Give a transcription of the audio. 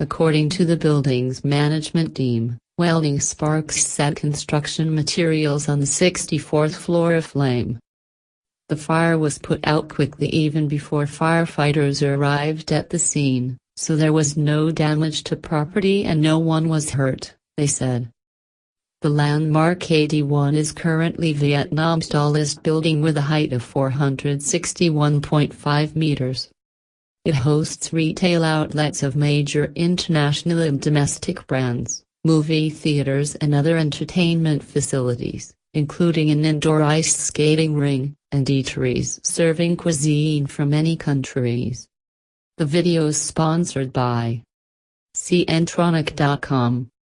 According to the building's management team, welding sparks set construction materials on the 64th floor aflame. The fire was put out quickly even before firefighters arrived at the scene, so there was no damage to property and no one was hurt, they said. The landmark 81 is currently Vietnam's tallest building with a height of 461.5 meters. It hosts retail outlets of major international and domestic brands, movie theaters and other entertainment facilities, including an indoor ice skating ring, and eateries serving cuisine from many countries. The video is sponsored by CNtronic.com.